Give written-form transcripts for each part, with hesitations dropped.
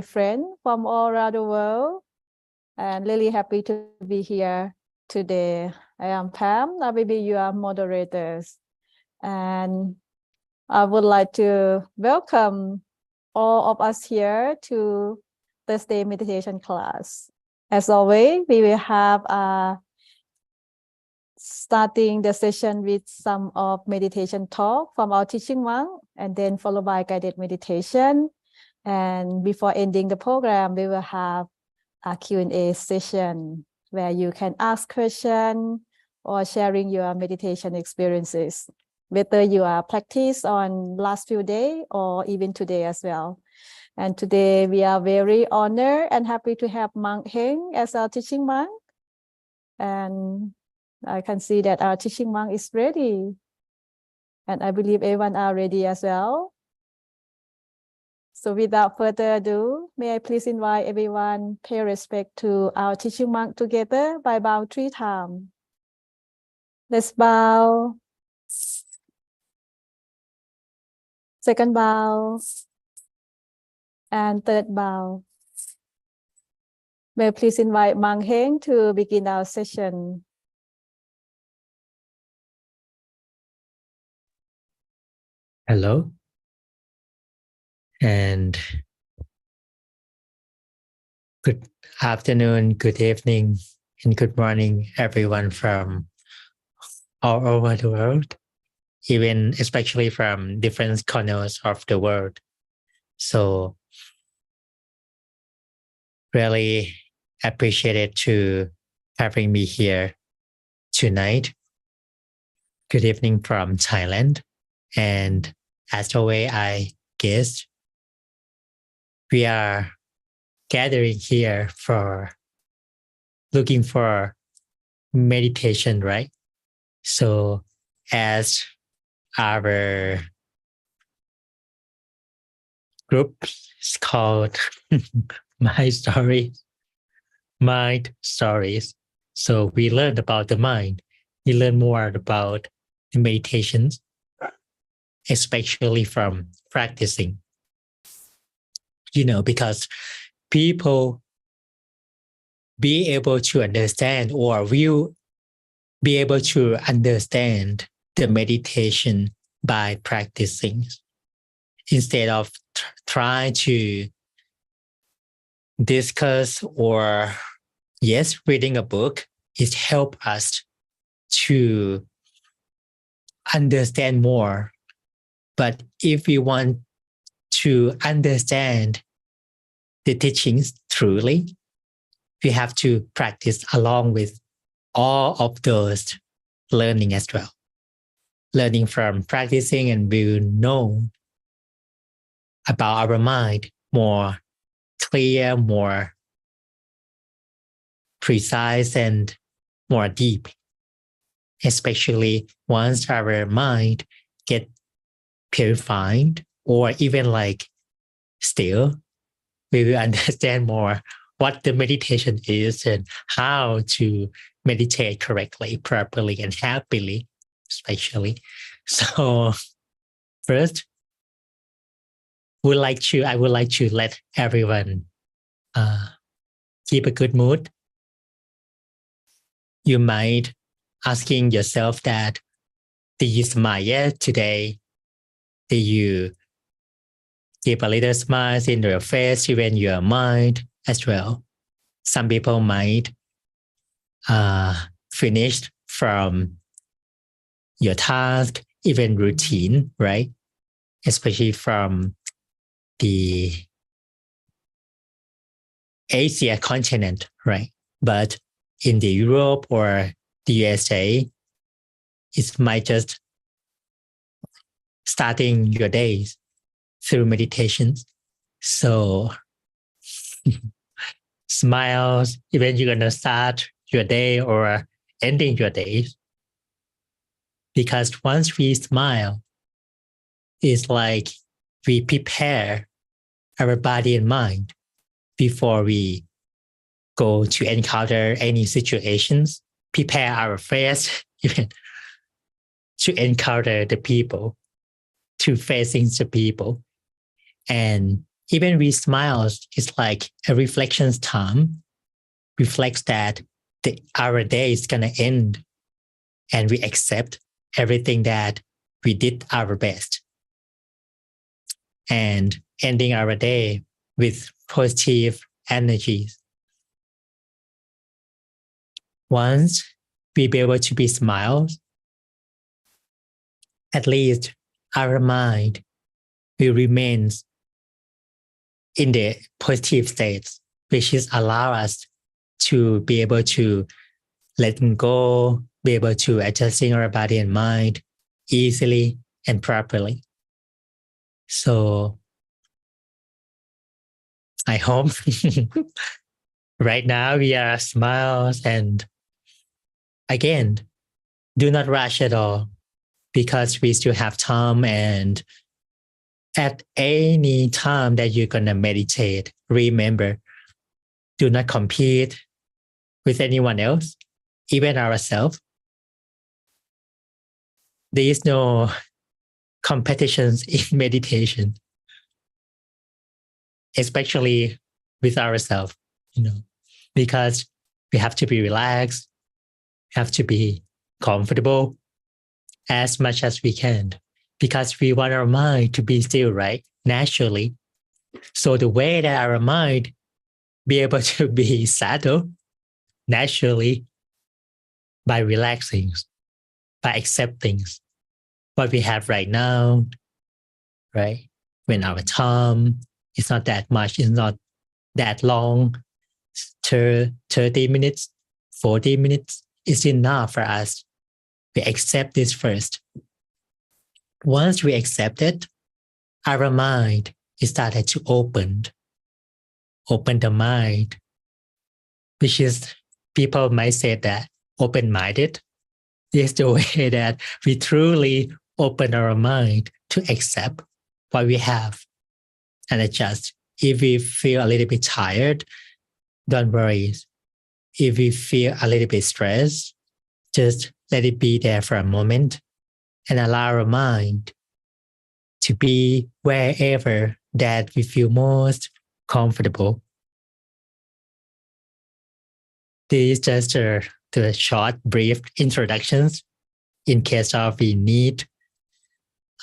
friends from all around the world, and really happy to be here today. I am Pam. I will be your moderators, and I would like to welcome all of us here to Thursday meditation class. As always, we will have starting the session with some of meditation talk from our teaching monk, and then followed by guided meditation. And before ending the program, we will have a Q&A session where you can ask questions or sharing your meditation experiences, whether you are practice on last few days or even today as well. And today we are very honored and happy to have Monk Heng as our teaching monk. And I can see that our teaching monk is ready. And I believe everyone are ready as well. So without further ado, may I please invite everyone pay respect to our teaching monk together by bow 3 times. Let's bow. Second bow. And third bow. May I please invite Monk Heng to begin our session. Hello. And good afternoon, good evening, and good morning, everyone from all over the world, even especially from different corners of the world. So really appreciated to having me here tonight. Good evening from Thailand. And as always, I guess we are gathering here for looking for meditation, right? So as our group is called Mind Stories. So we learned about the mind. We learn more about the meditations, especially from practicing. Because people be able to understand or will be able to understand the meditation by practicing instead of trying to discuss or reading a book. It helps us to understand more. But if we want to understand the teachings truly, we have to practice along with all of those learning as well. Learning from practicing, and we will know about our mind more clear, more precise, and more deep. Especially once our mind get purified or even still, we will understand more what the meditation is and how to meditate correctly, properly, and happily, especially. So first, I would like to let everyone keep a good mood. You might asking yourself that, do you smile today? Do you keep a little smile in your face, even your mind as well? Some people might finish from your task, even routine, right? Especially from the Asia continent, right? But in the Europe or the USA, it might just starting your days through meditations. So smiles, even you're gonna start your day or ending your day. Because once we smile, it's like we prepare our body and mind before we go to encounter any situations, prepare our face even to encounter the people, to facing the people. And Even we smile, it's like a reflections time, reflects that our day is going to end and we accept everything that we did our best. And ending our day with positive energies. Once we be able to be smiles, at least our mind will remain in the positive states, which is allow us to be able to let go, be able to adjusting our body and mind easily and properly. So I hope right now we are smiles, and again, do not rush at all because we still have time, and at any time that you're going to meditate, remember, do not compete with anyone else, even ourselves. There is no competitions in meditation, especially with ourselves, because we have to be relaxed, have to be comfortable as much as we can, because we want our mind to be still, right? Naturally. So the way that our mind be able to be settled naturally by relaxing, by accepting what we have right now, right? When our time is not that much, it's not that long, 30 minutes, 40 minutes is enough for us. We accept this first. Once we accept it, our mind is started to open the mind, which is, people might say that open-minded is the way that we truly open our mind to accept what we have and adjust. If we feel a little bit tired, don't worry. If we feel a little bit stressed, just let it be there for a moment and allow our mind to be wherever that we feel most comfortable. This is just the short, brief introductions in case of we need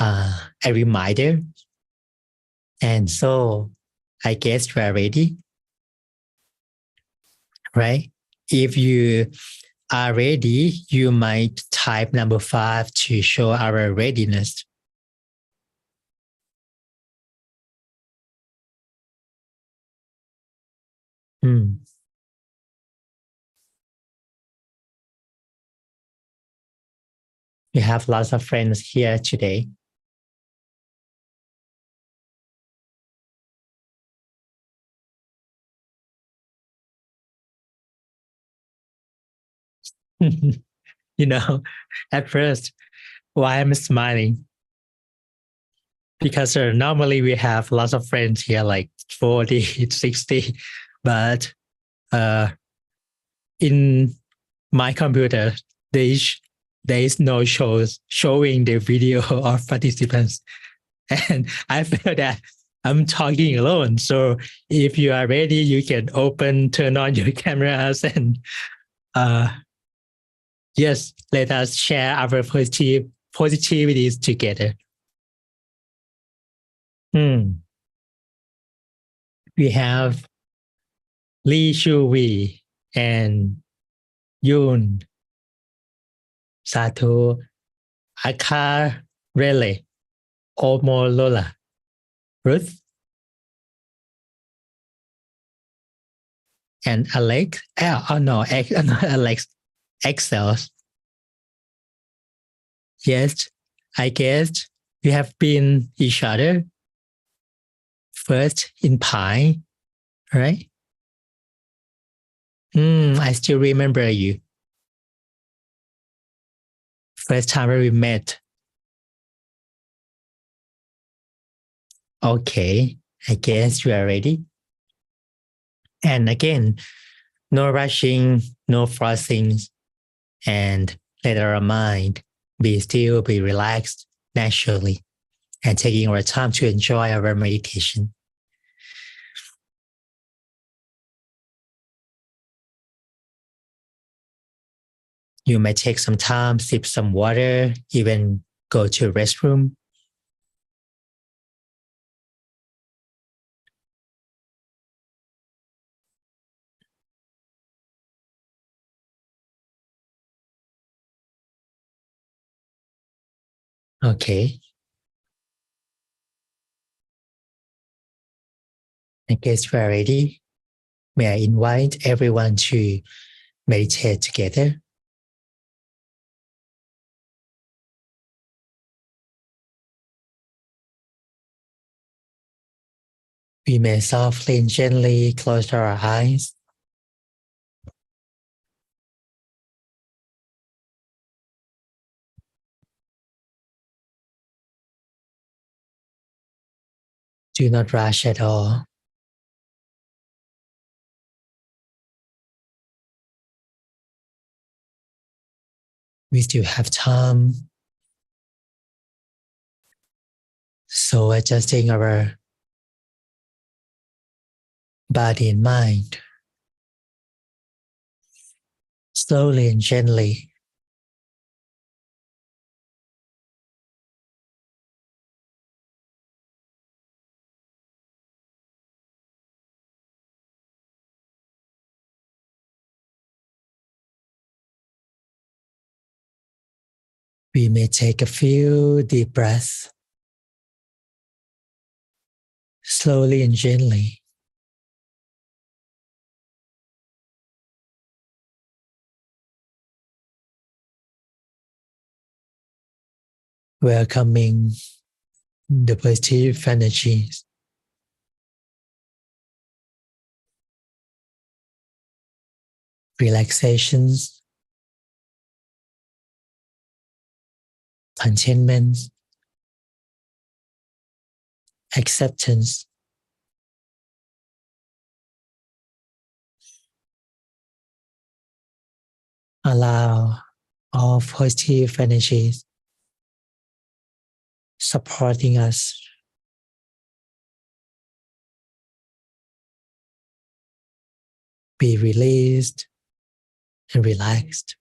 a reminder. And so I guess you are ready, right? If you are ready, you might type number 5 to show our readiness. We have lots of friends here today. At first, why I'm smiling? Because normally we have lots of friends here, like 40, 60, but in my computer, there is no showing the video of participants. And I feel that I'm talking alone. So if you are ready, you can turn on your cameras and yes, let us share our positivities together. We have Lee Shu Wei and Yoon, Satu, Akar Rele, Omolola, Ruth, and Alex. Alex, Excels. Yes, I guess we have been each other first in Pi, right? I still remember you. First time we met. Okay, I guess you are ready. And again, no rushing, no forcing, and let our mind be relaxed naturally, and taking our time to enjoy our meditation. You may take some time, sip some water, even go to restroom. Okay. In case we are ready, may I invite everyone to meditate together. We may softly and gently close our eyes. Do not rush at all. We still have time. So adjusting our body and mind slowly and gently. We may take a few deep breaths, slowly and gently. Welcoming the positive energies. Relaxations, contentment, acceptance. Allow all positive energies supporting us be released and relaxed.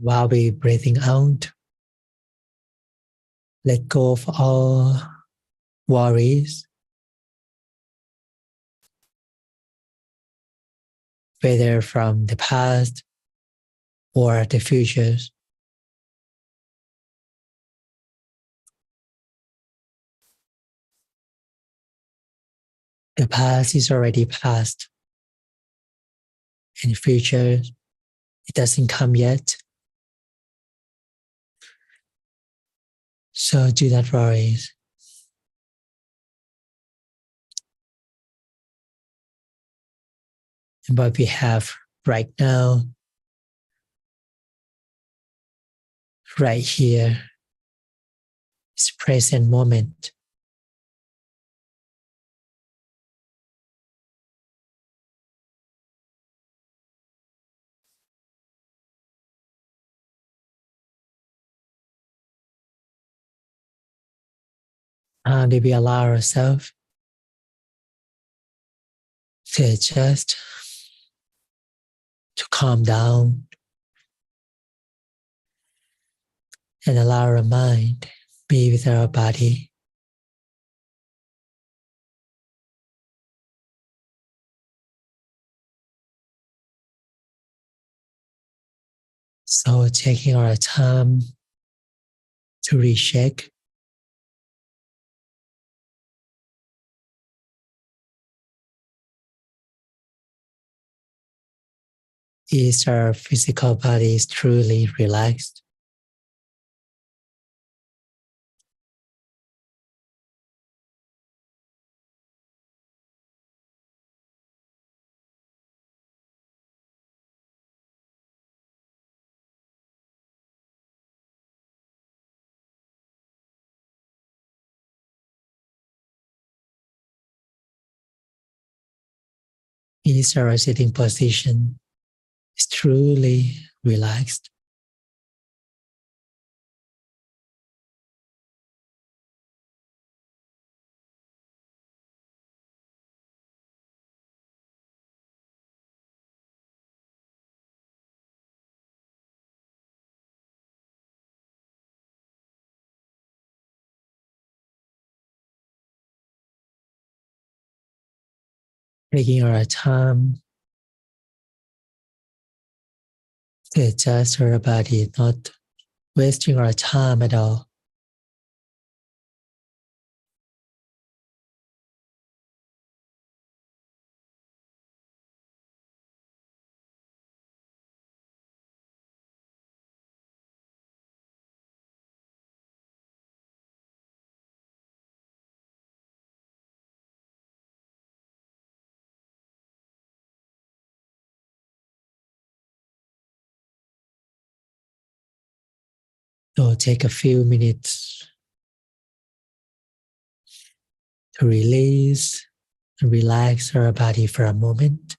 While we breathing out, let go of all worries, whether from the past or the future. The past is already past, and the future, it doesn't come yet. So do not worry. And what we have right now, right here, is present moment. How do we allow ourselves to adjust, to calm down, and allow our mind be with our body. So taking our time to recheck. Is our physical body is truly relaxed? Is our sitting position is truly relaxed? Taking our time to adjust our body, not wasting our time at all. So take a few minutes to release and relax our body for a moment.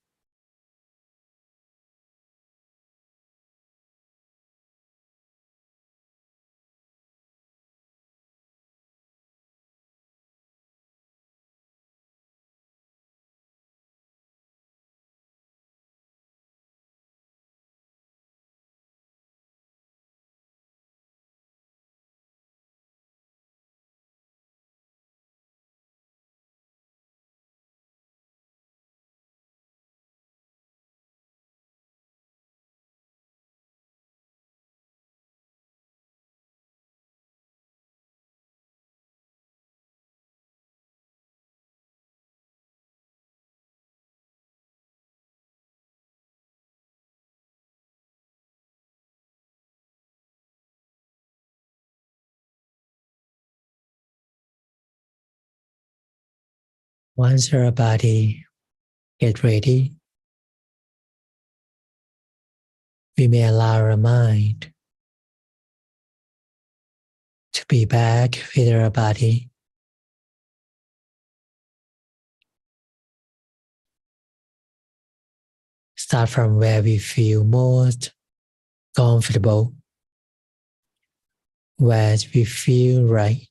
Once our body gets ready, we may allow our mind to be back with our body. Start from where we feel most comfortable, where we feel right.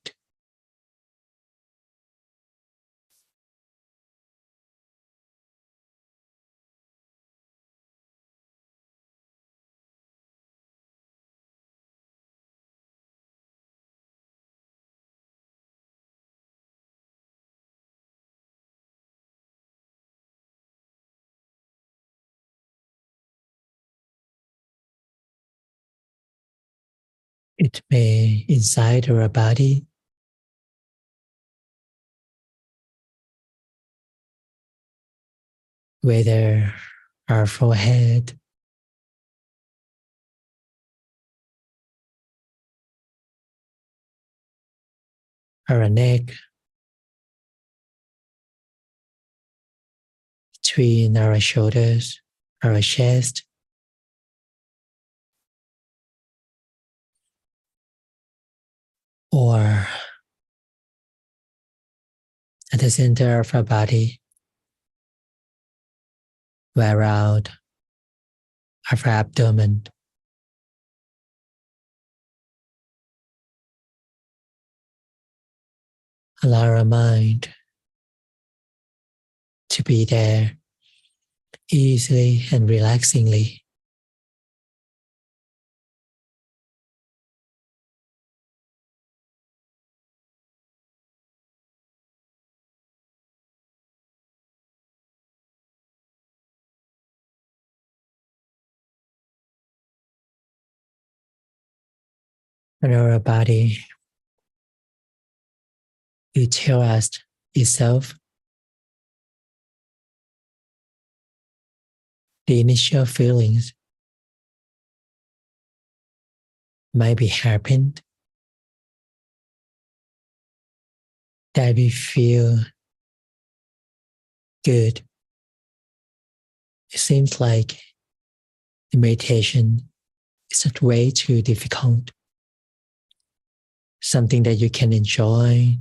It may inside our body, whether our forehead, our neck, between our shoulders, our chest, or at the center of our body, around our abdomen. Allow our mind to be there easily and relaxingly. When our body will tell us itself, the initial feelings might be happened that we feel good. It seems like the meditation is not way too difficult, something that you can enjoy.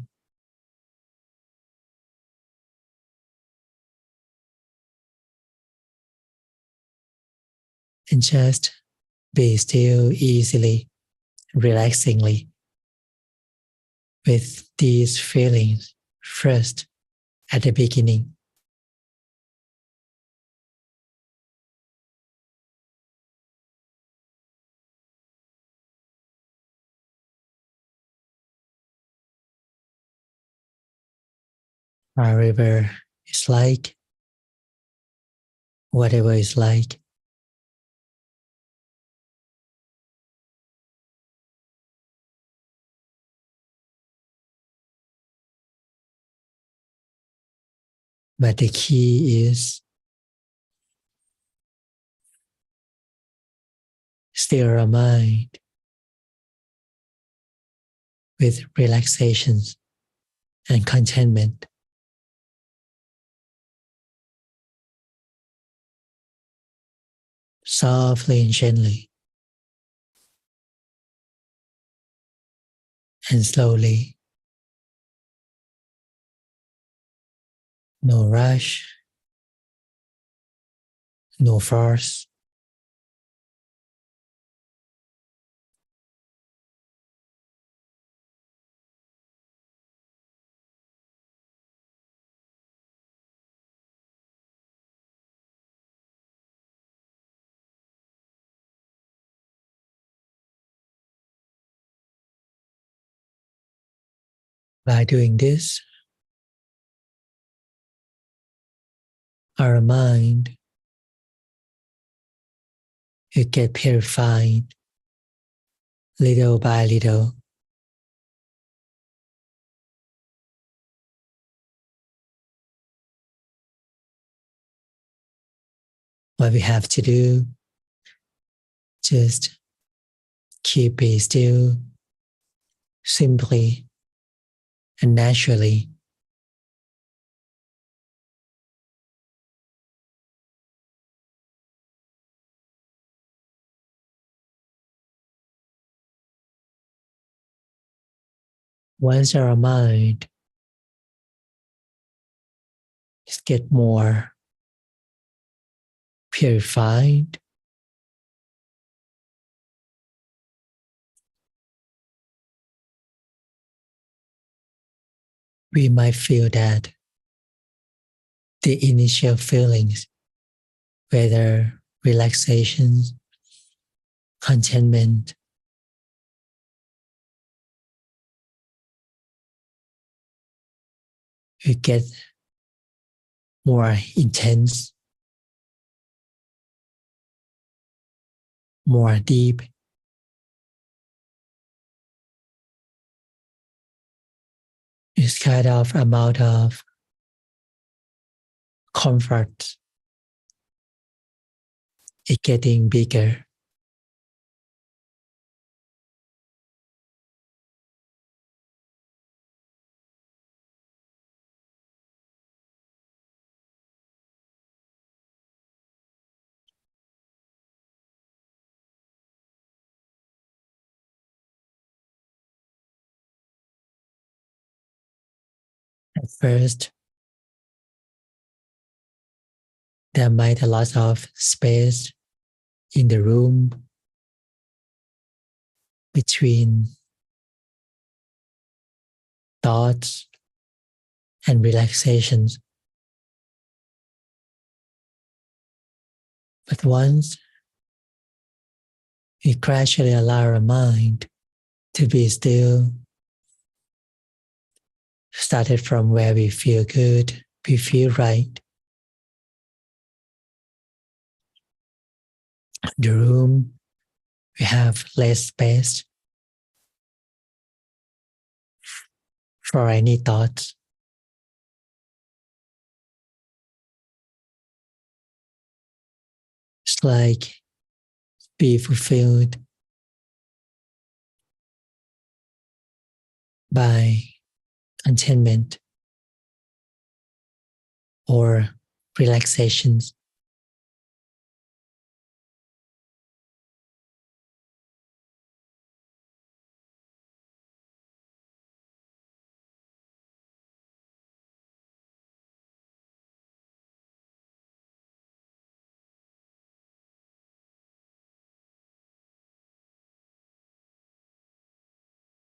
and just be still easily, relaxingly with these feelings first at the beginning. Whatever is like, whatever is like, but the key is still our mind with relaxations and contentment. Softly and gently and slowly. No rush, no force. By doing this, our mind will get purified little by little. What we have to do, just keep it still, simply and naturally. Once our mind gets more purified, we might feel that the initial feelings, whether relaxation, contentment, will get more intense, more deep. It's kind of amount of comfort. It's getting bigger. At first, there might be a lot of space in the room between thoughts and relaxations. But once we gradually allow our mind to be still, started from where we feel good, we feel right. The room, we have less space for any thoughts. It's like be fulfilled by contentment or relaxations.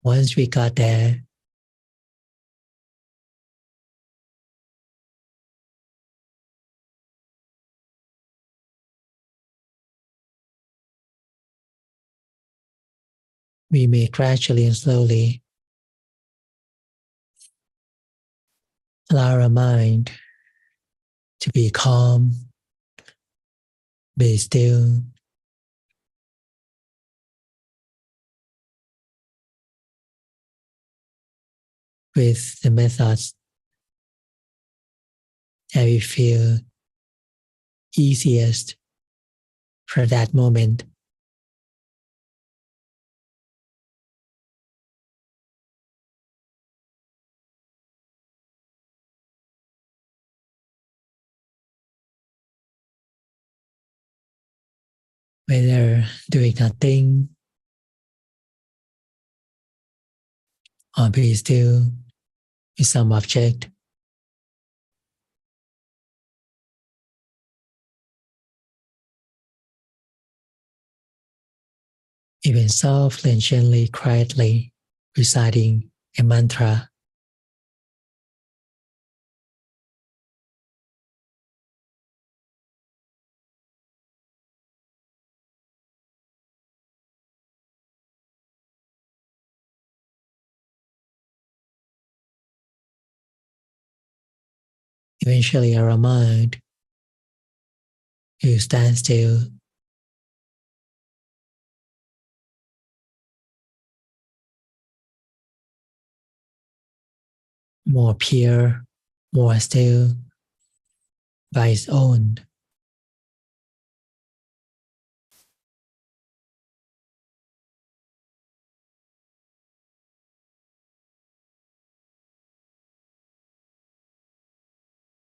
Once we got there, we may gradually and slowly allow our mind to be calm, be still, with the methods that we feel easiest for that moment. Whether doing nothing or be still with some object, even softly and gently, quietly reciting a mantra. Eventually, our mind will stand still, more pure, more still by its own.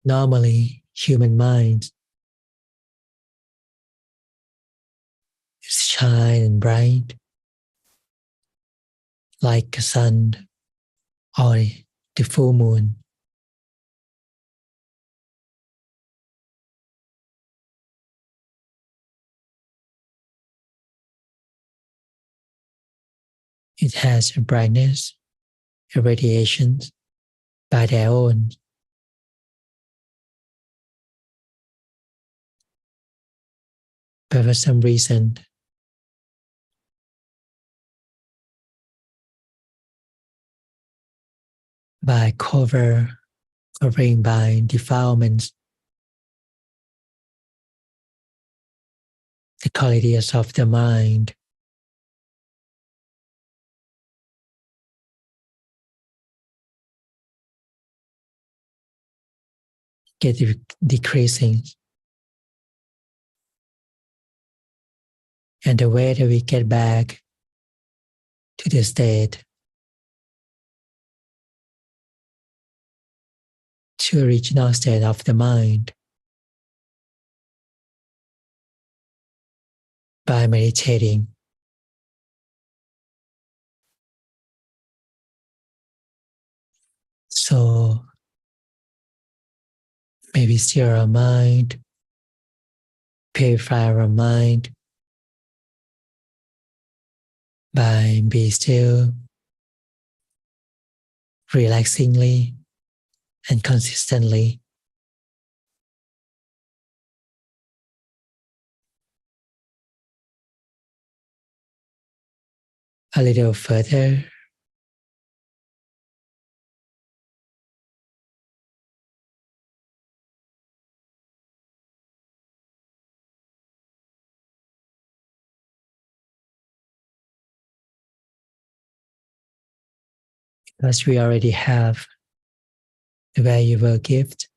Normally, human mind is shine and bright like the sun or the full moon. It has a brightness, a radiation by their own. But for some reason, by covering by defilements, the qualities of the mind get decreasing. And the way that we get back to the state, to original state of the mind, by meditating. So maybe steer our mind, purify our mind by being still, relaxingly and consistently. A little further, because we already have the valuable gift,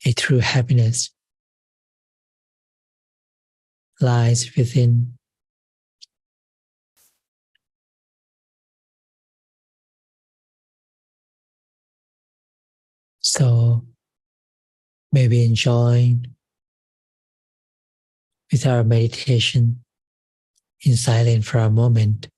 a true happiness lies within. So maybe enjoy with our meditation in silence for a moment.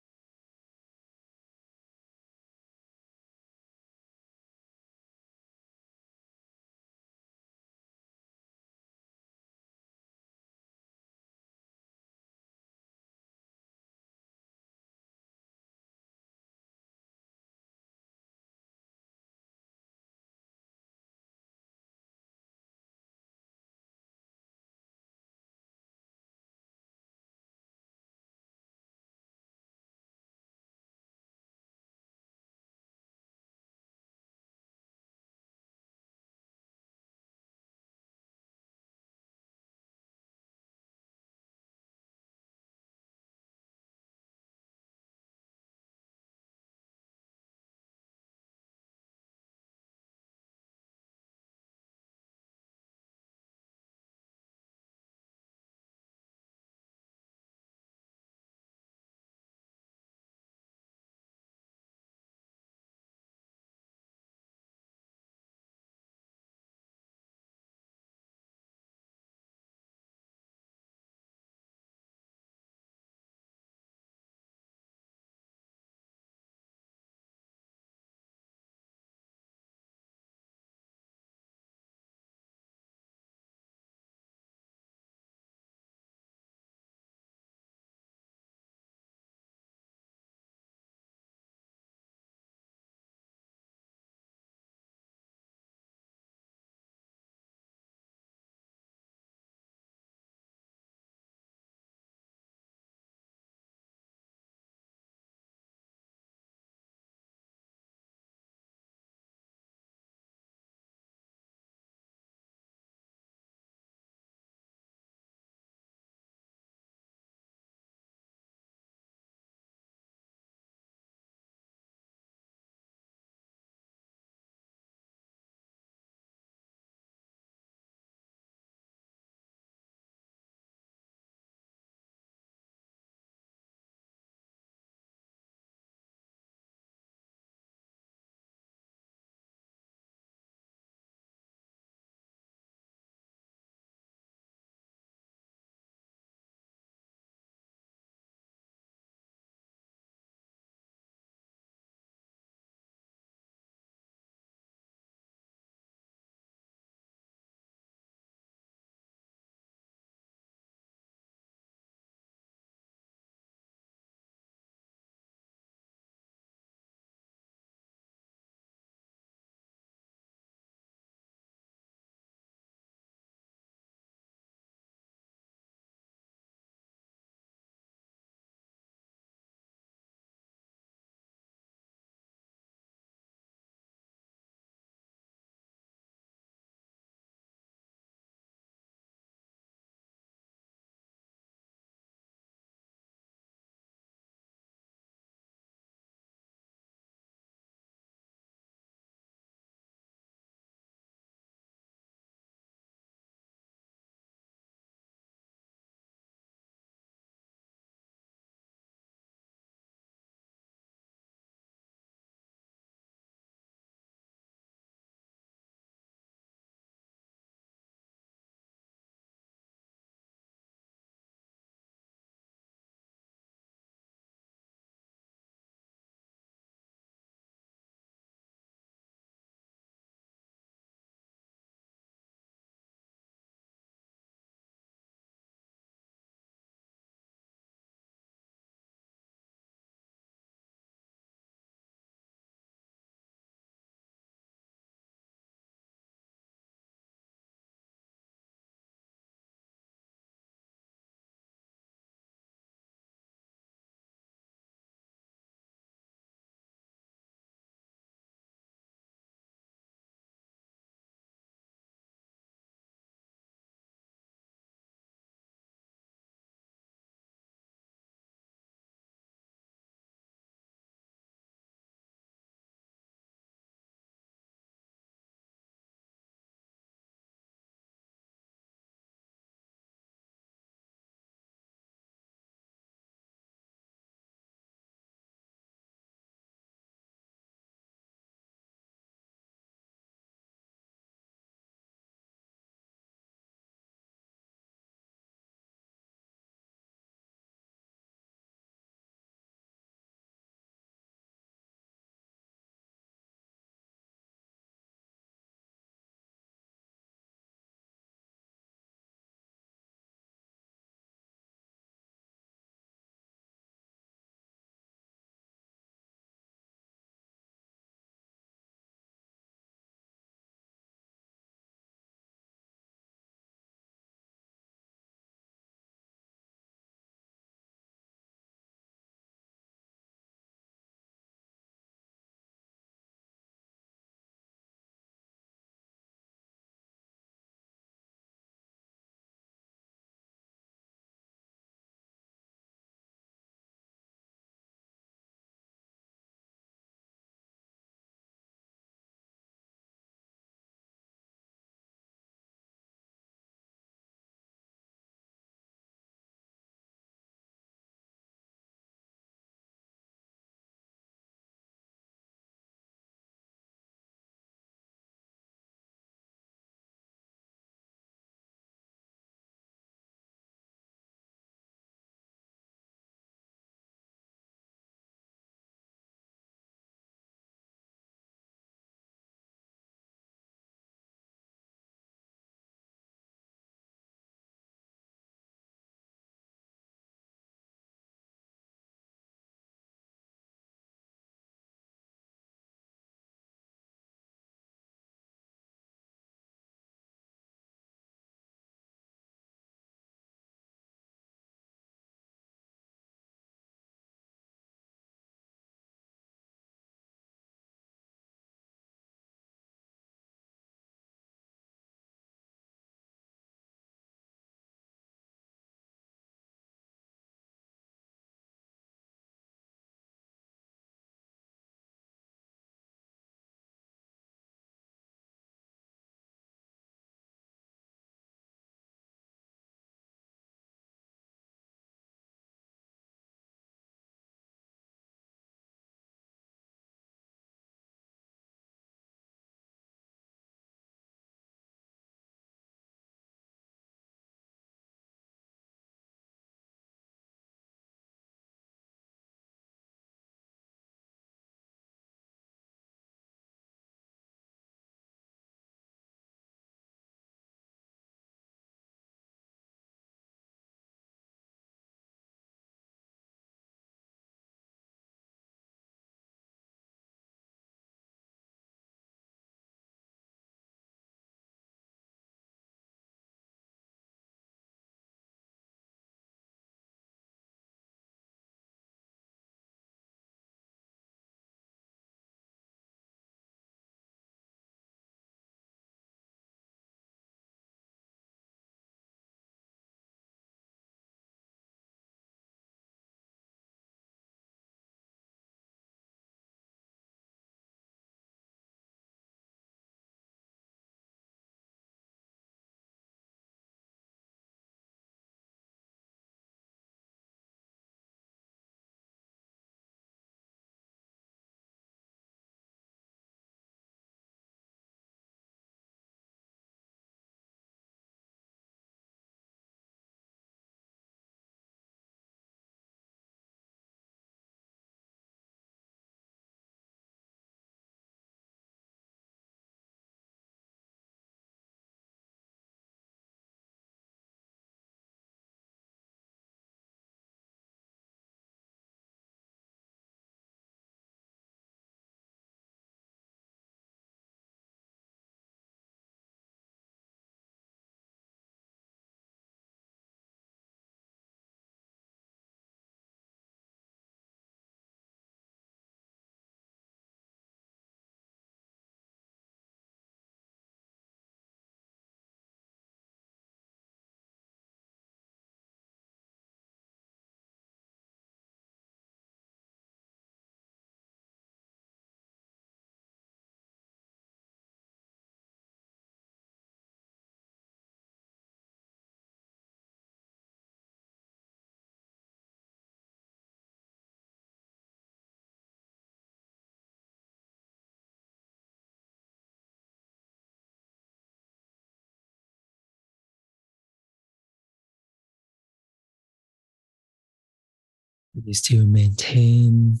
We still maintain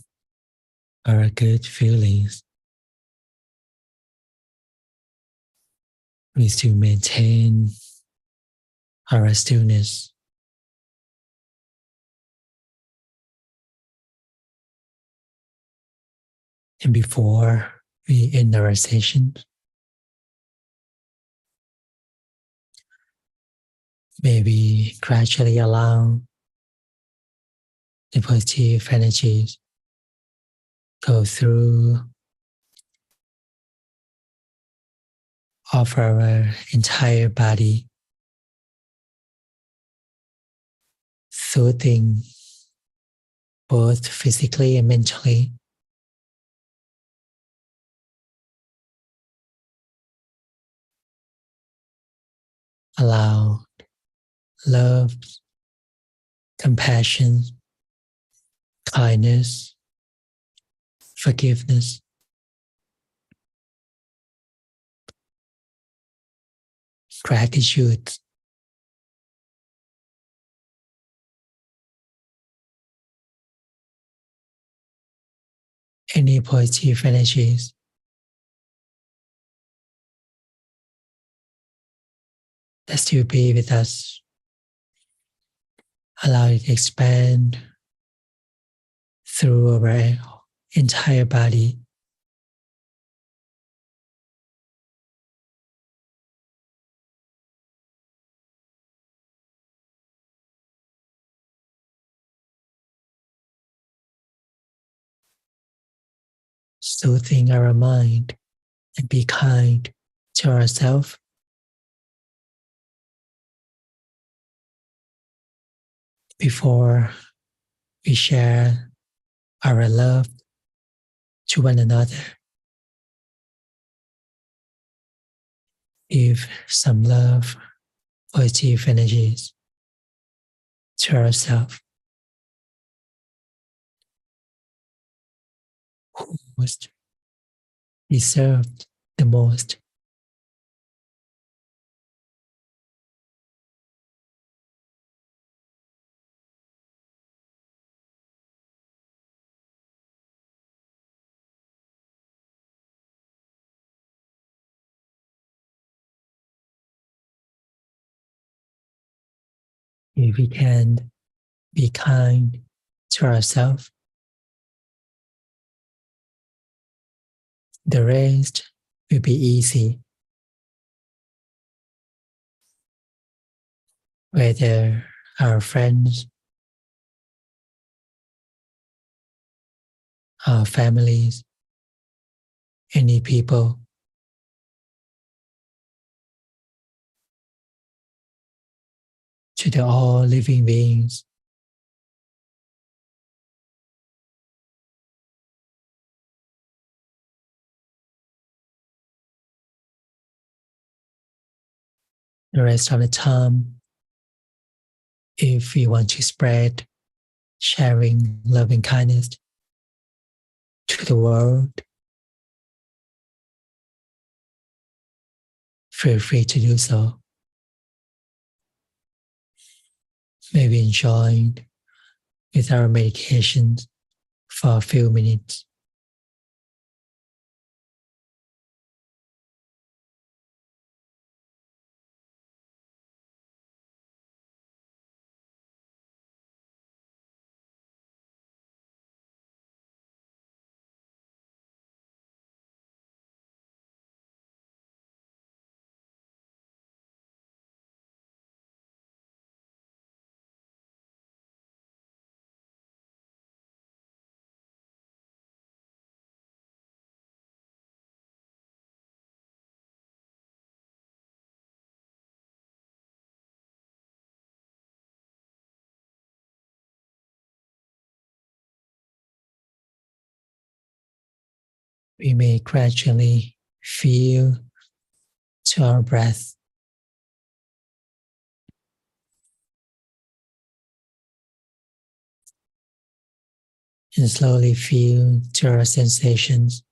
our good feelings. We still maintain our stillness. And before we end our session, maybe gradually allow the positive energies go through of our entire body, soothing both physically and mentally. Allow love, compassion, kindness, forgiveness, gratitude, any positive energies that still be with us. Allow it to expand through our entire body. Soothing our mind and be kind to ourselves. Before we share our love to one another. Give some love, positive energies to ourselves. Who most deserved the most. If we can be kind to ourselves, the rest will be easy. Whether our friends, our families, any people, to the all living beings. The rest of the time, if we want to spread sharing loving kindness to the world, feel free to do so. Maybe enjoy with our meditations for a few minutes. We may gradually feel to our breath and slowly feel to our sensations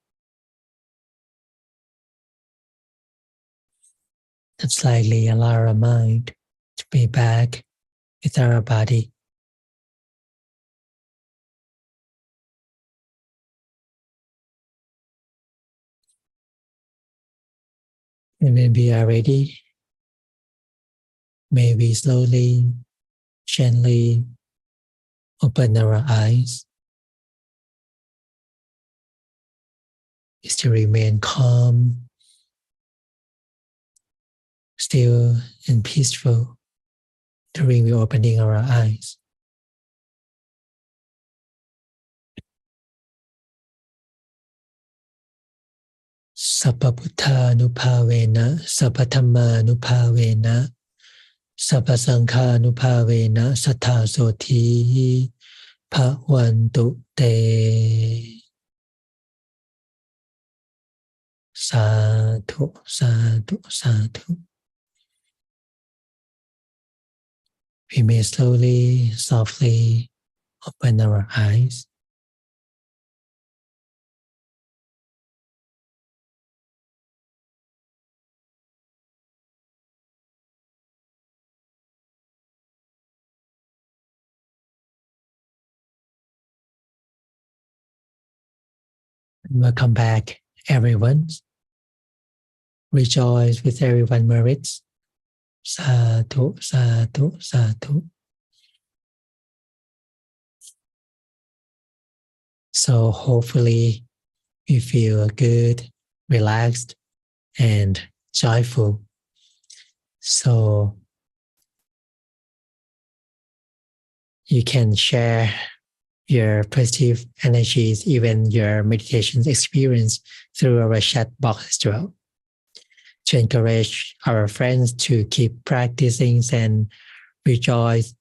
and slightly allow our mind to be back with our body. And when we are ready, may we slowly, gently open our eyes. We still remain calm, still and peaceful during we opening our eyes. Sabba Buddha Nupavena, Sabba Dhamma Nupavena, Sabba Sankha Nupavena, Sattha Soti Bhavantu Te. Sadhu, sadhu, sadhu. We may slowly, softly open our eyes. Welcome back, everyone. Rejoice with everyone merits. Sadhu, sadhu, sadhu. So hopefully you feel good, relaxed, and joyful. So you can share your positive energies, even your meditation experience through our chat box as well, to encourage our friends to keep practicing and rejoice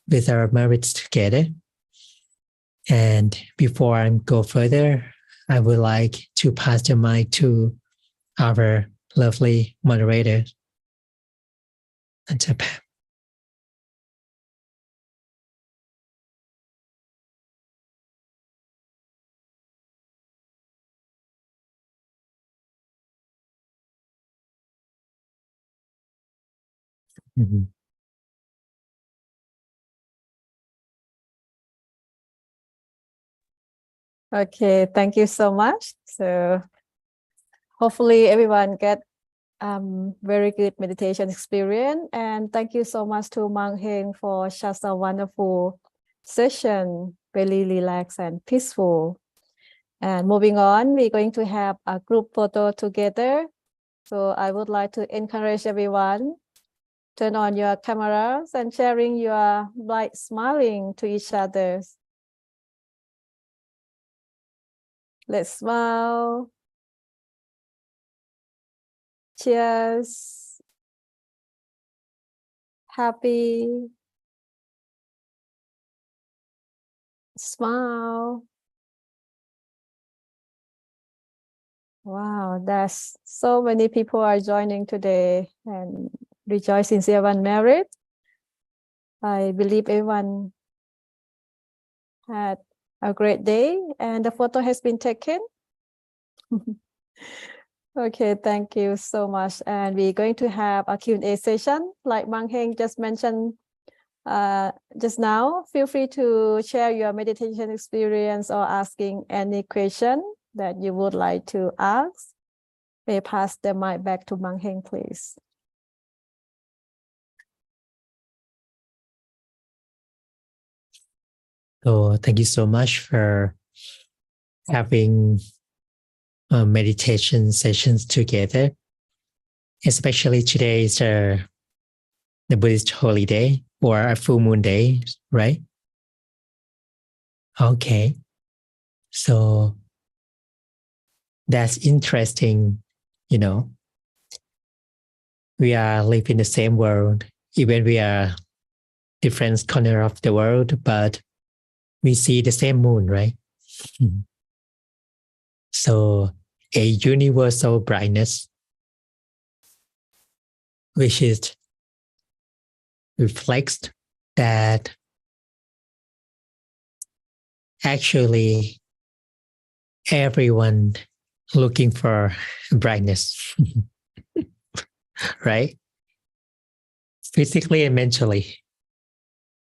with our merits together. And before I go further, I would like to pass the mic to our lovely moderator, Japan. Mm-hmm. Okay, thank you so much. So hopefully everyone get very good meditation experience. And thank you so much to Mang Heng for just a wonderful session, really relaxed and peaceful. And moving on, we're going to have a group photo together. So I would like to encourage everyone, turn on your cameras and sharing your bright smiling to each other. Let's smile. Cheers. Happy. Smile. Wow, there's so many people are joining today and rejoicing everyone married. I believe everyone had a great day and the photo has been taken. Okay, thank you so much. And we're going to have a Q&A session like Mang Heng just mentioned just now. Feel free to share your meditation experience or asking any question that you would like to ask. May I pass the mic back to Mang Heng, please. So thank you so much for having meditation sessions together. Especially today is the Buddhist holiday or a full moon day, right? Okay. So that's interesting, you know. We are live in the same world, even we are different corner of the world, but we see the same moon, right? So a universal brightness, which is reflects that actually everyone looking for brightness, right? Physically and mentally,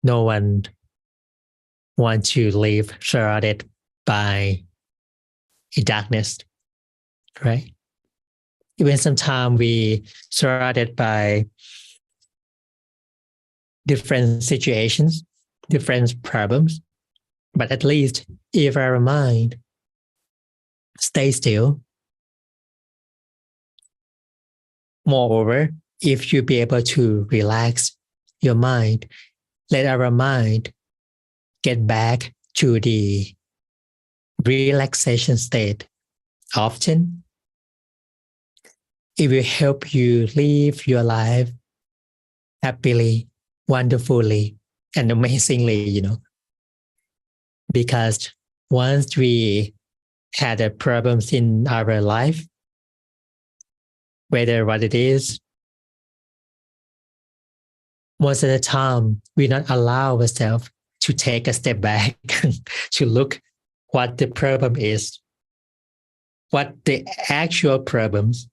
no one wants to live surrounded by a darkness. right? Even sometimes we surrounded by different situations, different problems, but at least if our mind stays still, moreover, if you be able to relax your mind, let our mind get back to the relaxation state often, it will help you live your life happily, wonderfully, and amazingly, because once we had the problems in our life, whether what it is, most of the time we not allow ourselves to take a step back to look what the problem is, what the actual problems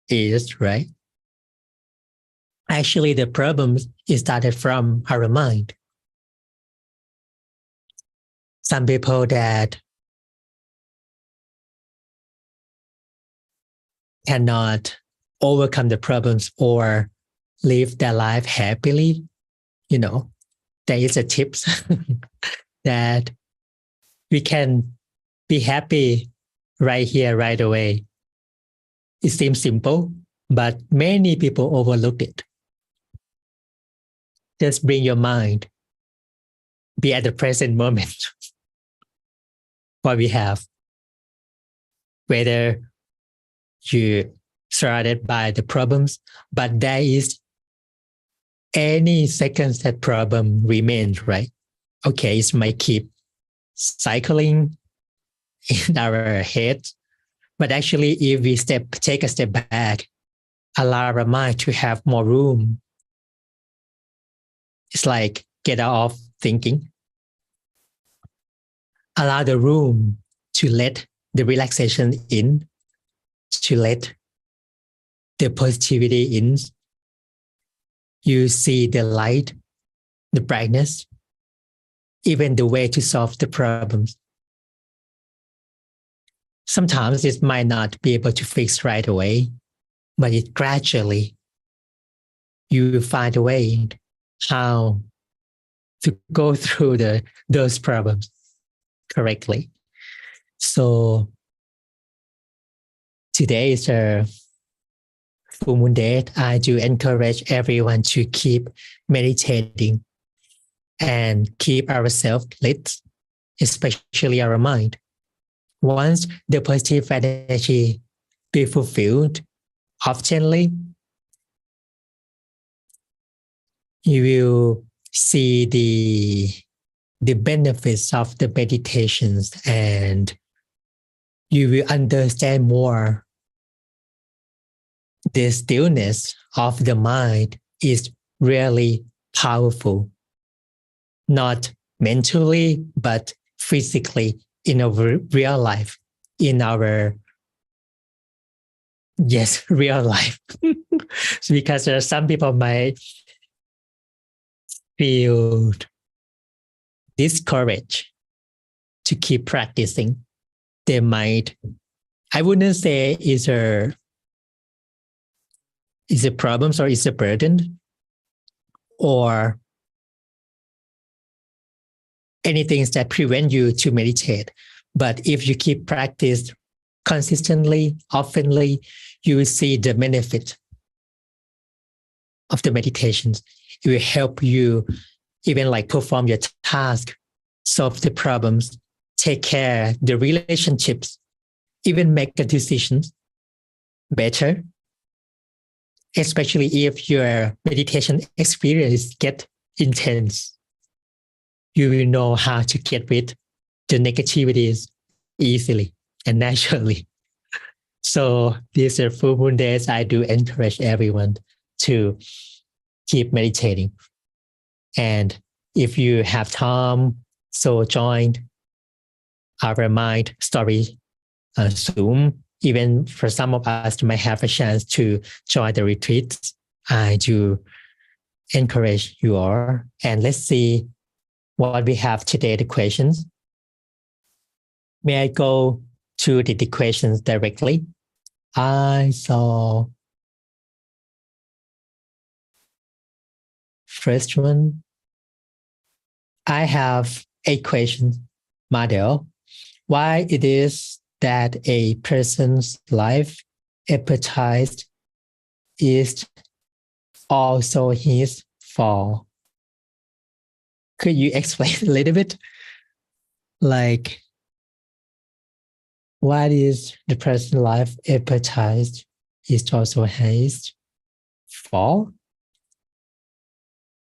is, right? Actually, the problems is started from our mind. Some people that cannot overcome the problems or live their life happily, there is a tips that we can be happy right here, right away. It seems simple, but many people overlook it. Just bring your mind, be at the present moment, what we have. Whether you surrounded by the problems, but there is any seconds that problem remains, right? Okay, it might keep cycling in our head, but actually if we take a step back, allow our mind to have more room, it's like get out of thinking, allow the room to let the relaxation in, to let the positivity in. You see the light, the brightness, even the way to solve the problems. Sometimes it might not be able to fix right away, but it gradually, you will find a way how to go through those problems correctly. So today is a full moon day. I do encourage everyone to keep meditating and keep ourselves lit, especially our mind. Once the positive energy be fulfilled oftenly, you will see the benefits of the meditations, and you will understand more the stillness of the mind is really powerful, not mentally, but physically in our real life, in our, real life. Because there are some people might feel discouraged to keep practicing. They might, I wouldn't say is a problem or is a burden or anything that prevent you to meditate. But if you keep practice consistently, oftenly, you will see the benefit of the meditations. It will help you even like perform your task, solve the problems, take care the relationships, even make the decisions better. Especially if your meditation experience get intense, you will know how to get rid the negativities easily and naturally. So these are full moon days. I do encourage everyone to keep meditating. And if you have time, so join our mind story Zoom. Even for some of us, you might have a chance to join the retreats. I do encourage you all. And let's see what we have today, the questions. May I go to the questions directly? I saw first one. I have a question, Madel. Why it is that a person's life appetite is also his fault? Could you explain a little bit? Like, what is the person's life appetite is also his fault?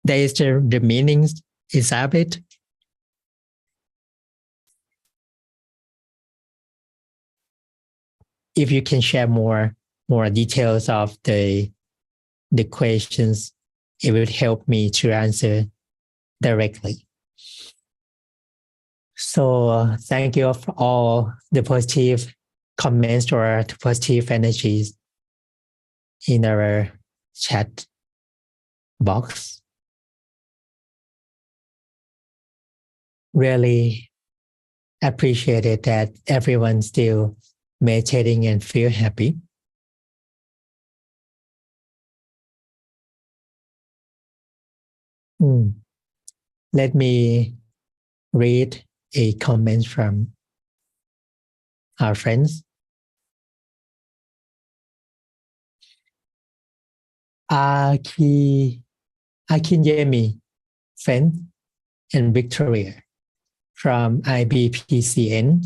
There is the meanings inside it. If you can share more details of the questions, it would help me to answer directly. So thank you for all the positive comments or the positive energies in our chat box. Really appreciated that everyone still meditating and feel happy. Let me read a comment from our friends. Akinyemi, friend, and Victoria from IBPCN.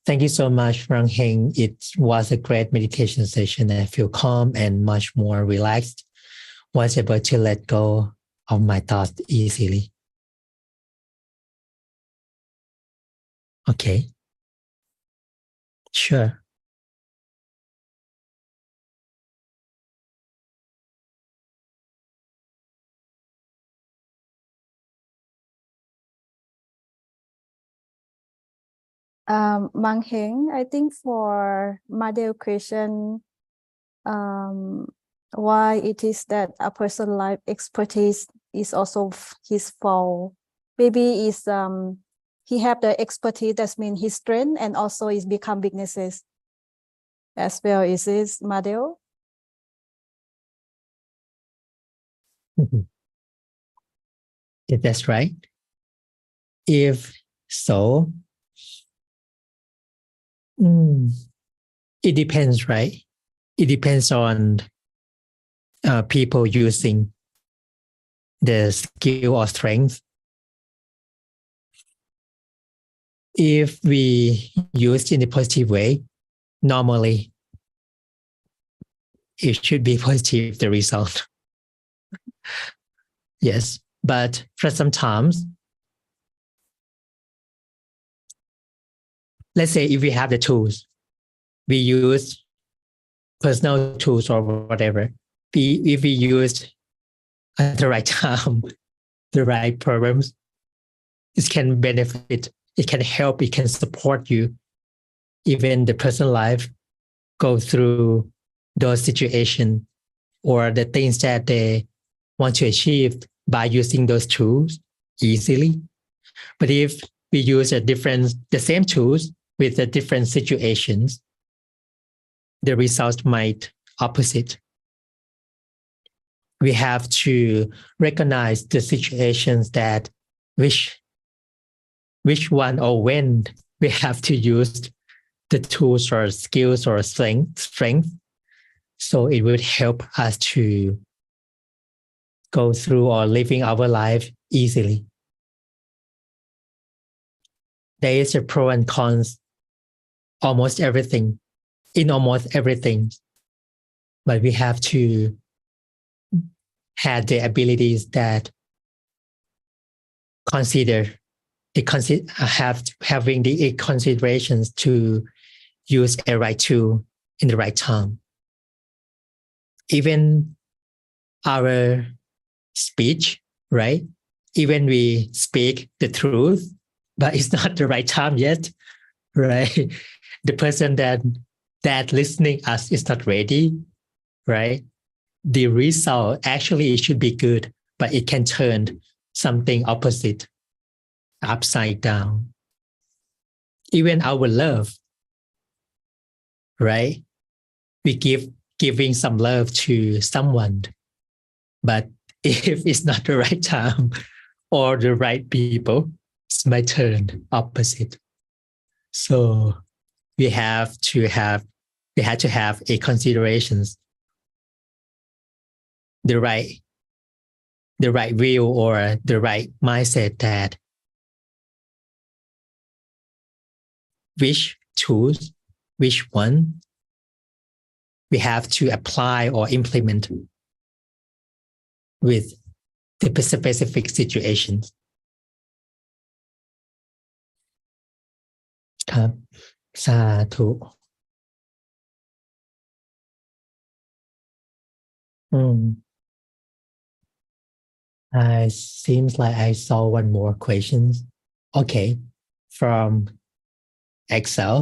Thank you so much, Rang Heng. It was a great meditation session. I feel calm and much more relaxed. Was able to let go of my thoughts easily. Okay. Sure. Mang Heng, I think for Madel question, why it is that a person's life expertise is also his fault. Maybe is he have the expertise, that means his strength, and also is become weaknesses as well. Is this Madel? That's right. If so, it depends, right? It depends on people using the skill or strength. If we use in a positive way, normally it should be positive, the result. Yes, but for sometimes, let's say if we have the tools, we use personal tools or whatever. If we use at the right time, the right programs, it can benefit, it can help, it can support you. Even the personal life go through those situations or the things that they want to achieve by using those tools easily. But if we use the same tools with the different situations, the results might opposite. We have to recognize the situations that which one or when we have to use the tools or skills or strength. So it would help us to go through or living our life easily. There is a pro and cons in almost everything. But we have to have the abilities that having the considerations to use a right tool in the right time. Even our speech, right? Even we speak the truth, but it's not the right time yet, right? The person that listening us is not ready, right? The result actually it should be good, but it can turn something opposite, upside down. Even our love, right? we giving some love to someone, but if it's not the right time or the right people, it's my turn opposite. So we had to have a considerations, the right view or the right mindset that which tools, which one we have to apply or implement with the specific situations. ครับสาธุ I seems like I saw one more questions. Okay, from Excel.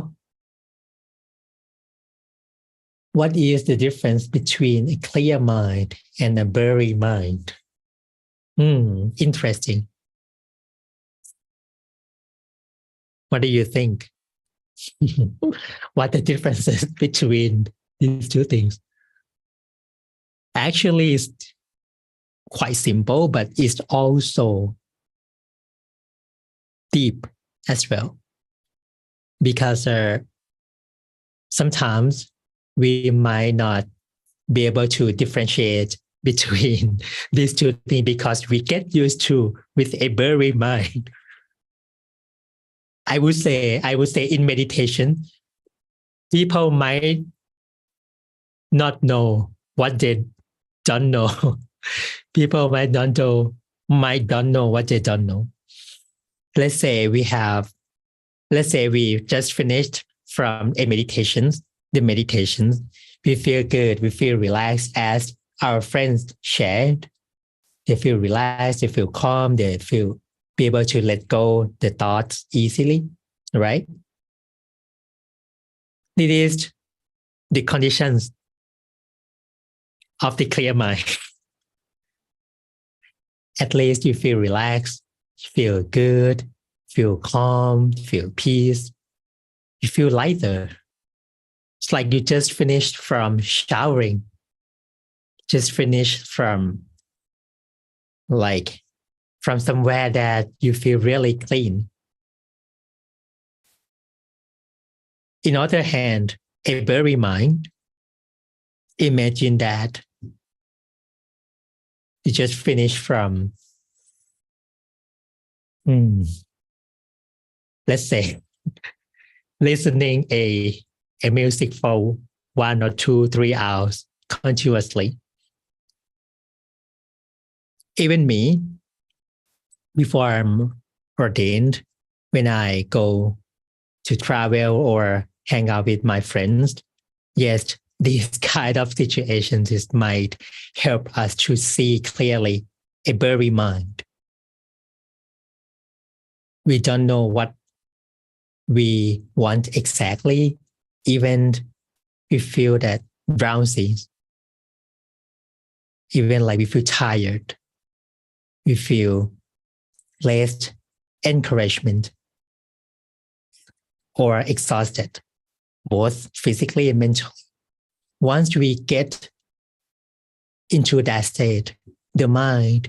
What is the difference between a clear mind and a blurry mind? Interesting. What do you think? What the differences between these two things? Actually, it's quite simple, but it's also deep as well. Because sometimes we might not be able to differentiate between these two things because we get used to with a blurry mind. I would say in meditation, people might not know what they don't know. People might don't know what they don't know. Let's say we just finished from the meditations. We feel good, we feel relaxed as our friends shared. They feel relaxed, they feel calm, they feel be able to let go the thoughts easily, right? It is the conditions of the clear mind. At least you feel relaxed, you feel good, feel calm, feel peace, you feel lighter. It's like you just finished from showering, just finished from somewhere that you feel really clean. In other hand, a blurry mind, imagine that you just finished from, let's say, listening a music for 1 or 2, 3 hours continuously. Even me, before I'm ordained, when I go to travel or hang out with my friends, yes, these kind of situations might help us to see clearly a blurry mind. We don't know what we want exactly, even we feel that drowsy, even like we feel tired, we feel less encouragement or exhausted, both physically and mentally. Once we get into that state, the mind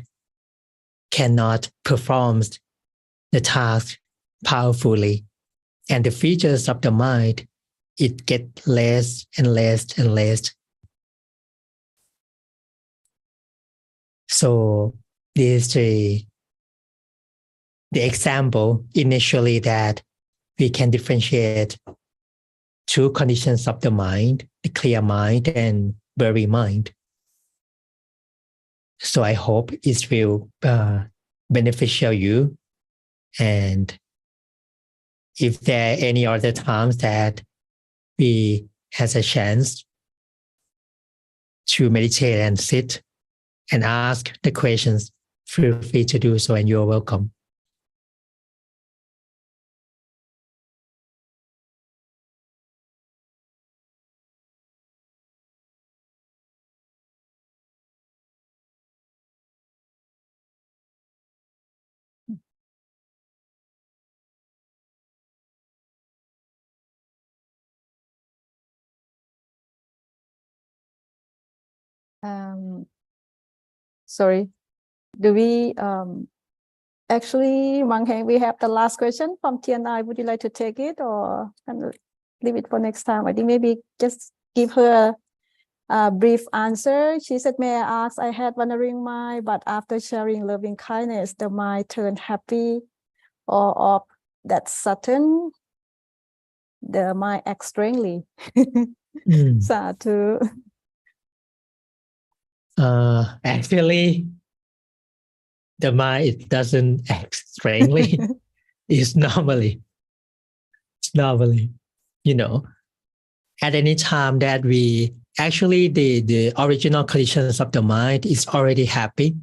cannot perform the task powerfully, and the features of the mind, it get less and less and less. So this is the example initially that we can differentiate two conditions of the mind, the clear mind and blurry mind. So I hope it will beneficial you. And if there are any other times that we has a chance to meditate and sit and ask the questions, feel free to do so and you're welcome. Sorry, do we actually, Mang Heng, we have the last question from TNI. Would you like to take it or leave it for next time? I think maybe just give her a brief answer. She said, may I ask, I had wandering mind, but after sharing loving kindness, the mind turned happy, or of that sudden, the mind acts strangely. Sadhu. Actually, the mind, it doesn't act strangely. It's normally, at any time that we actually the original conditions of the mind is already happy.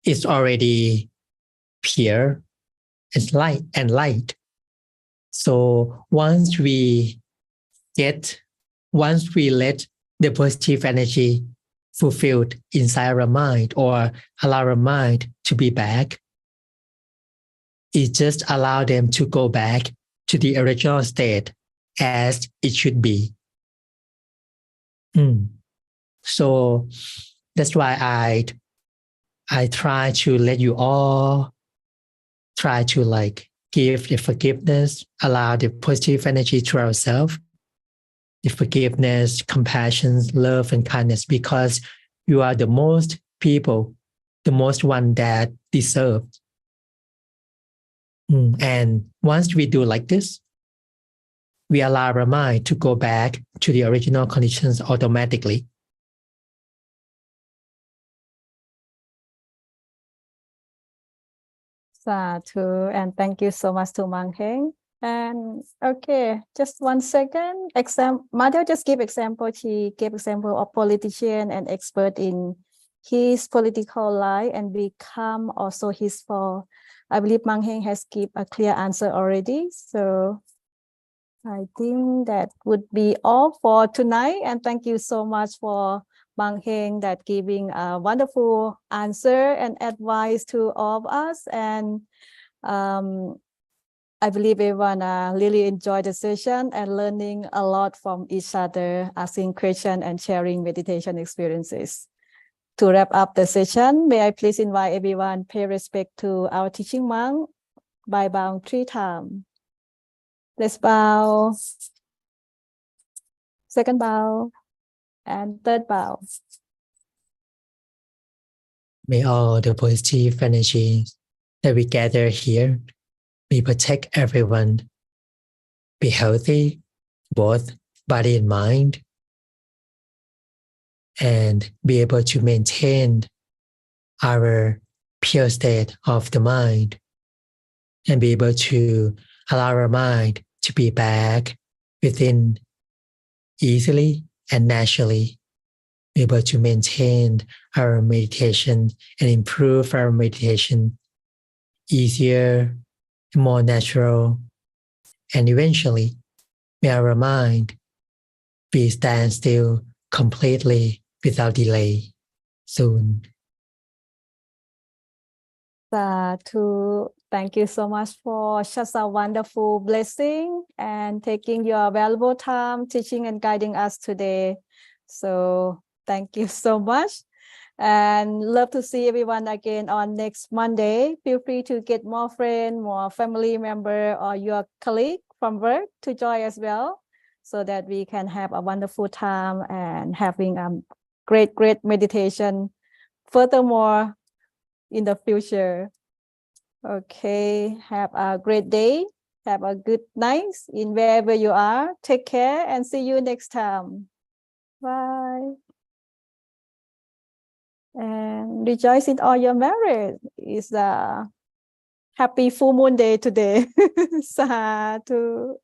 It's already pure and light. So once we let the positive energy fulfilled inside our mind or allow our mind to be back, it just allow them to go back to the original state as it should be. So that's why I try to let you all try to give the forgiveness, allow the positive energy to ourselves, the forgiveness, compassion, love, and kindness, because you are the most people, the most one that deserve. And once we do like this, we allow our mind to go back to the original conditions automatically. Sadhu, and thank you so much to Mang Heng. And okay, just 1 second. Madhu just give example. She gave example of politician and expert in his political life and become also his fall. I believe Mang Heng has give a clear answer already. So I think that would be all for tonight. And thank you so much for Mang Heng that giving a wonderful answer and advice to all of us. And I believe everyone really enjoyed the session and learning a lot from each other, asking questions and sharing meditation experiences. To wrap up the session, may I please invite everyone pay respect to our teaching monk by bowing 3 times. Let's bow. Second bow. And third bow. May all the positive energies that we gather here may protect everyone, be healthy, both body and mind, and be able to maintain our pure state of the mind, and be able to allow our mind to be back within easily and naturally, be able to maintain our meditation and improve our meditation easier, more natural, and eventually may our mind be stand still completely without delay soon. Sadhu, thank you so much for such a wonderful blessing and taking your valuable time teaching and guiding us today. So thank you so much. And love to see everyone again on next Monday. Feel free to get more friends, more family member, or your colleague from work to join as well, so that we can have a wonderful time and having a great meditation furthermore in the future. Okay, have a great day. Have a good night in wherever you are. Take care and see you next time. Bye. And rejoice in all your merit. It's a happy full moon day today. Sadhu.